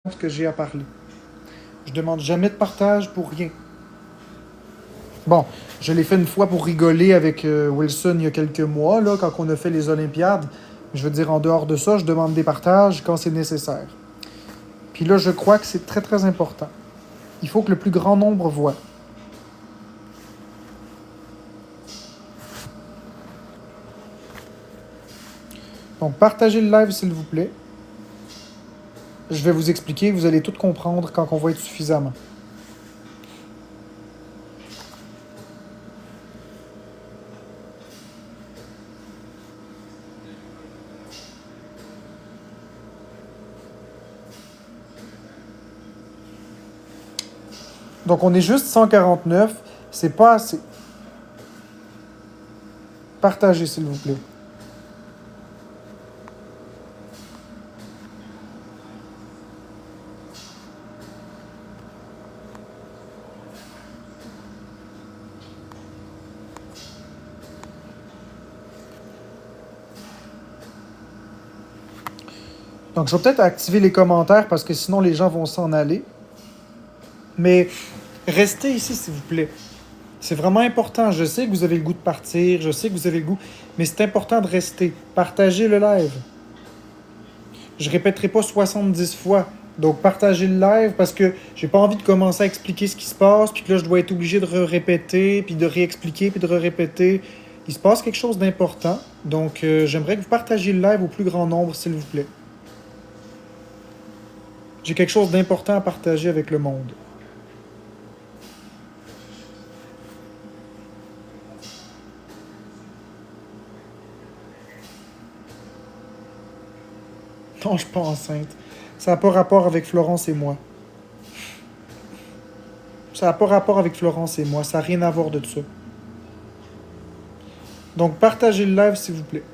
ce que j'ai à parler. Je demande jamais de partage pour rien. Bon, je l'ai fait une fois pour rigoler avec Wilson il y a quelques mois, là, quand on a fait les Olympiades. Je veux dire, en dehors de ça, je demande des partages quand c'est nécessaire. Puis là, je crois que c'est très très important. Il faut que le plus grand nombre voit. Donc, partagez le live, s'il vous plaît. Je vais vous expliquer, vous allez tout comprendre quand on va être suffisamment. Donc, on est juste 149. C'est pas assez. Partagez, s'il vous plaît. Donc, je vais peut-être activer les commentaires parce que sinon, les gens vont s'en aller. Mais restez ici, s'il vous plaît. C'est vraiment important. Je sais que vous avez le goût de partir, je sais que vous avez le goût, mais c'est important de rester. Partagez le live. Je répéterai pas 70 fois. Donc, partagez le live parce que j'ai pas envie de commencer à expliquer ce qui se passe, puis que là, je dois être obligé de répéter, puis de réexpliquer, puis de répéter. Il se passe quelque chose d'important. Donc, j'aimerais que vous partagiez le live au plus grand nombre, s'il vous plaît. J'ai quelque chose d'important à partager avec le monde. Non, je suis pas enceinte. Ça n'a pas rapport avec Florence et moi. Ça n'a pas rapport avec Florence et moi. Ça n'a rien à voir de ça. Donc, partagez le live, s'il vous plaît.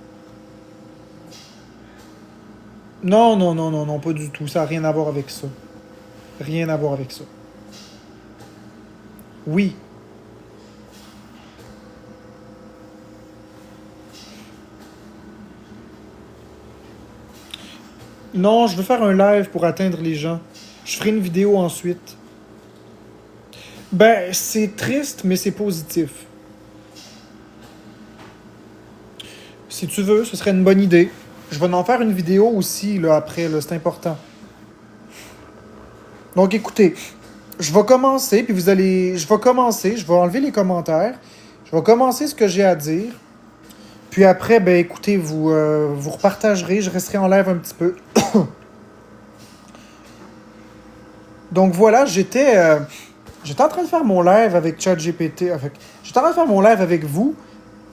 Non, non, non, non, non, pas du tout. Ça n'a rien à voir avec ça. Rien à voir avec ça. Oui. Non, je veux faire un live pour atteindre les gens. Je ferai une vidéo ensuite. Ben, c'est triste, mais c'est positif. Si tu veux, ce serait une bonne idée. Je vais en faire une vidéo aussi, là, après, là, c'est important. Donc, écoutez, je vais commencer, puis vous allez... Je vais commencer, je vais enlever les commentaires. Je vais commencer ce que j'ai à dire. Puis après, ben écoutez, vous repartagerez, je resterai en live un petit peu. Donc voilà, j'étais en train de faire mon live avec ChatGPT. J'étais en train de faire mon live avec vous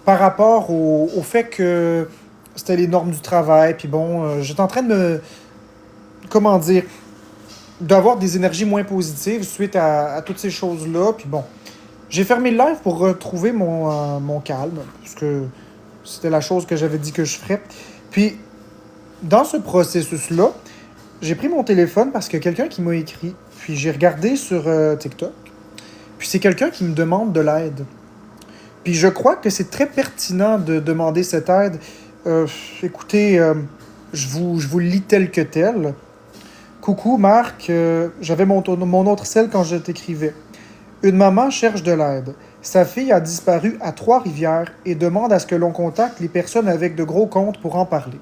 par rapport au fait que c'était les normes du travail. Puis bon, j'étais en train de me... Comment dire? D'avoir des énergies moins positives suite à toutes ces choses-là. Puis bon, j'ai fermé le live pour retrouver mon calme. Parce que c'était la chose que j'avais dit que je ferais. Puis, dans ce processus-là, j'ai pris mon téléphone parce qu'il y a quelqu'un qui m'a écrit. Puis j'ai regardé sur TikTok. Puis c'est quelqu'un qui me demande de l'aide. Puis je crois que c'est très pertinent de demander cette aide. Euh, écoutez, je vous le lis tel que tel. Coucou Marc, j'avais mon autre cell quand je t'écrivais. Une maman cherche de l'aide. Sa fille a disparu à Trois-Rivières et demande à ce que l'on contacte les personnes avec de gros comptes pour en parler.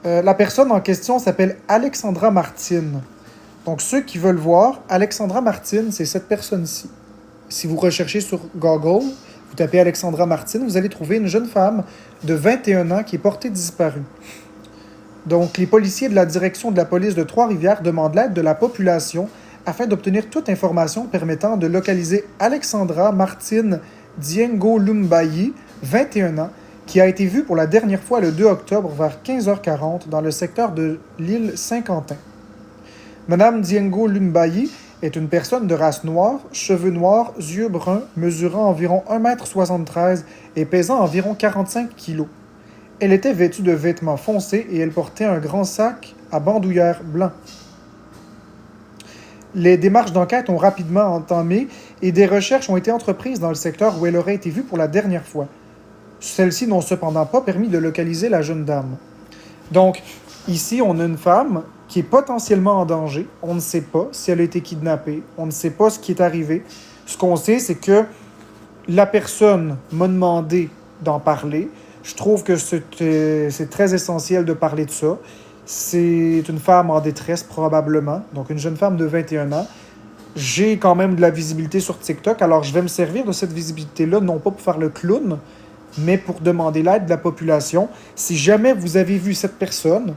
La personne en question s'appelle Alexandra Martine. Donc, ceux qui veulent voir, Alexandra Martine, c'est cette personne-ci. Si vous recherchez sur Google, vous tapez Alexandra Martine, vous allez trouver une jeune femme de 21 ans qui est portée disparue. Donc, les policiers de la direction de la police de Trois-Rivières demandent l'aide de la population afin d'obtenir toute information permettant de localiser Alexandra Martine Diengo Lumbayi, 21 ans, qui a été vue pour la dernière fois le 2 octobre vers 15h40 dans le secteur de l'île Saint-Quentin. Madame Diengo Lumbayi est une personne de race noire, cheveux noirs, yeux bruns, mesurant environ 1,73 m et pesant environ 45 kg. Elle était vêtue de vêtements foncés et elle portait un grand sac à bandoulière blanc. Les démarches d'enquête ont rapidement entamé et des recherches ont été entreprises dans le secteur où elle aurait été vue pour la dernière fois. Celles-ci n'ont cependant pas permis de localiser la jeune dame. Donc, ici, on a une femme qui est potentiellement en danger. On ne sait pas si elle a été kidnappée. On ne sait pas ce qui est arrivé. Ce qu'on sait, c'est que la personne m'a demandé d'en parler. Je trouve que c'est très essentiel de parler de ça. C'est une femme en détresse, probablement. Donc, une jeune femme de 21 ans. J'ai quand même de la visibilité sur TikTok, alors je vais me servir de cette visibilité-là, non pas pour faire le clown, mais pour demander l'aide de la population. Si jamais vous avez vu cette personne,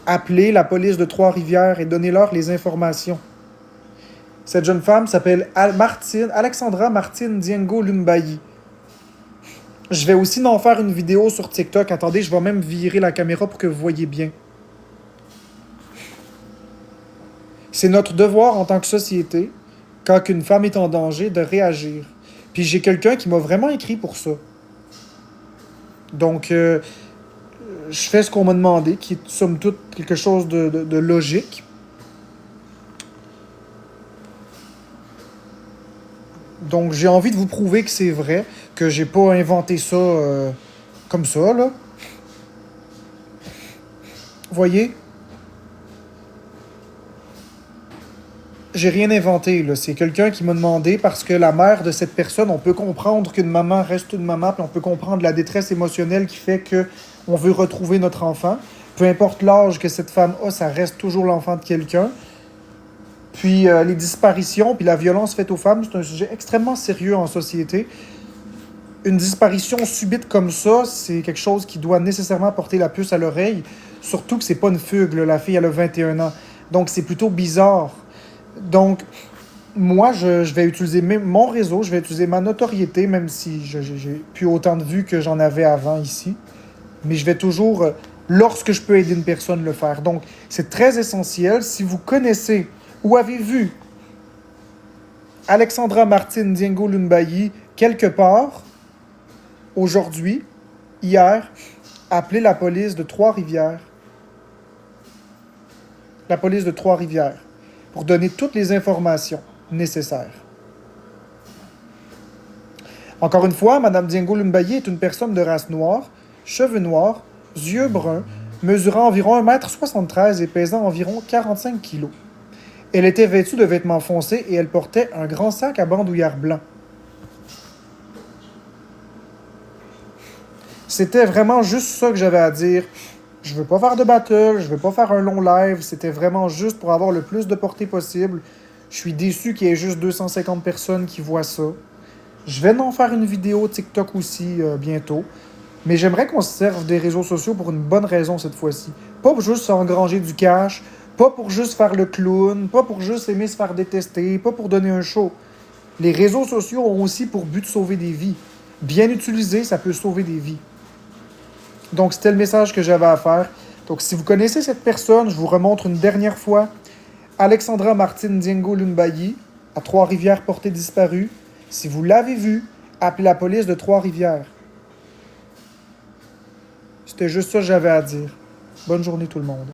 appelez la police de Trois-Rivières et donnez-leur les informations. Cette jeune femme s'appelle Alexandra Martine Diengo Lumbayi. Je vais aussi en faire une vidéo sur TikTok. Attendez, je vais même virer la caméra pour que vous voyez bien. C'est notre devoir en tant que société, quand une femme est en danger, de réagir. Puis j'ai quelqu'un qui m'a vraiment écrit pour ça. Donc, je fais ce qu'on m'a demandé, qui est somme toute quelque chose de logique. Donc, j'ai envie de vous prouver que c'est vrai, que j'ai pas inventé ça comme ça, là. Voyez? J'ai rien inventé, là. C'est quelqu'un qui m'a demandé parce que la mère de cette personne, on peut comprendre qu'une maman reste une maman, puis on peut comprendre la détresse émotionnelle qui fait que on veut retrouver notre enfant. Peu importe l'âge que cette femme a, ça reste toujours l'enfant de quelqu'un. Puis les disparitions, puis la violence faite aux femmes, c'est un sujet extrêmement sérieux en société. Une disparition subite comme ça, c'est quelque chose qui doit nécessairement porter la puce à l'oreille. Surtout que c'est pas une fugue, là. La fille, elle a 21 ans. Donc c'est plutôt bizarre. Donc, moi, je vais utiliser mon réseau, je vais utiliser ma notoriété, même si j'ai plus autant de vues que j'en avais avant ici. Mais je vais toujours, lorsque je peux aider une personne, le faire. Donc, c'est très essentiel. Si vous connaissez ou avez vu Alexandra Martine Diengo Lumbayi quelque part, aujourd'hui, hier, appelez la police de Trois-Rivières. La police de Trois-Rivières. Pour donner toutes les informations nécessaires. Encore une fois, Mme Diengo Lumbayi est une personne de race noire, cheveux noirs, yeux bruns, mesurant environ 1,73 m et pesant environ 45 kg. Elle était vêtue de vêtements foncés et elle portait un grand sac à bandoulière blanc. C'était vraiment juste ça que j'avais à dire. Je veux pas faire de battle, je veux pas faire un long live, c'était vraiment juste pour avoir le plus de portée possible. Je suis déçu qu'il y ait juste 250 personnes qui voient ça. Je vais en faire une vidéo TikTok aussi bientôt. Mais j'aimerais qu'on se serve des réseaux sociaux pour une bonne raison cette fois-ci. Pas pour juste engranger du cash, pas pour juste faire le clown, pas pour juste aimer se faire détester, pas pour donner un show. Les réseaux sociaux ont aussi pour but de sauver des vies. Bien utilisés, ça peut sauver des vies. Donc, c'était le message que j'avais à faire. Donc, si vous connaissez cette personne, je vous remontre une dernière fois. Alexandra Martine Diengo Lumbayi, à Trois-Rivières, portée disparue. Si vous l'avez vue, appelez la police de Trois-Rivières. C'était juste ça que j'avais à dire. Bonne journée tout le monde.